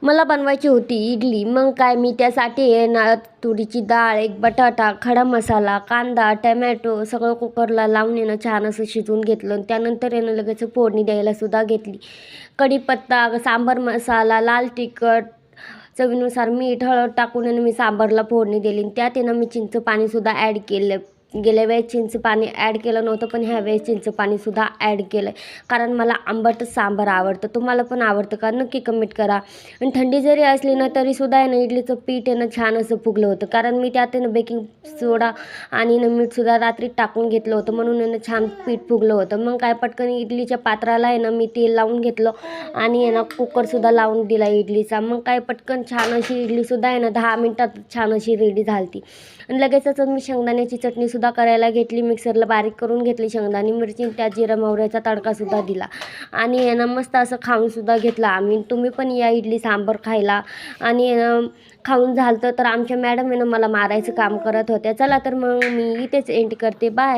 मला बनवायची होती इडली. मग काय मी त्यासाठी आहे ना तुरीची डाळ, एक बटाटा, खडा मसाला, कांदा, टमॅटो सगळं कुकरला लावून आहे ना छान असं शिजवून घेतलं आणि त्यानंतर आहे ना लगेच फोडणी द्यायला सुद्धा घेतली. कढीपत्ता, सांबार मसाला, लाल तिखट, चवीनुसार मीठ, हळद टाकून आहे ना मी सांबारला फोडणी दिली आणि त्यात आहे ना मी चिंच पाणीसुद्धा ॲड केलं. गेल्या वेळेस चिंच पाणी ॲड केलं नव्हतं, पण ह्या वेळेस चिंच पाणीसुद्धा ॲड केलं कारण मला आंबटच सांबार आवडतं. तुम्हाला पण आवडतं का? नक्की कमेंट करा. आणि थंडी जरी असली ना तरीसुद्धा आहे ना इडलीचं पीठ आहे ना छान असं फुगलं होतं, कारण मी त्यात आहे ना बेकिंग सोडा आणि ना मीठसुद्धा रात्री टाकून घेतलं होतं, म्हणून आहे ना छान पीठ फुगलं होतं. मग काय पटकन इडलीच्या पात्राला आहे ना मी तेल लावून घेतलं आणि आहे ना कुकरसुद्धा लावून दिला इडलीचा. मग काय पटकन छान अशी इडलीसुद्धा आहे ना 10 मिनटात छान अशी रेडी झाली. आणि लगेचच मी शेंगदाण्याची चटणीसुद्धा करायला घेतली. मिक्सरला बारीक करून घेतली शेंगदाणे मिरची, त्यात जिरा मोहऱ्याचा तडकासुद्धा दिला आणि आहे ना मस्त असं खाऊनसुद्धा घेतलं आम्ही. तुम्ही पण या इडली सांबार खायला. आणि खाऊन झालं तर आमच्या मॅडम आहे ना मला मारायचं काम करत होत्या. चला तर मग मी इथेच एंड करते. बाय.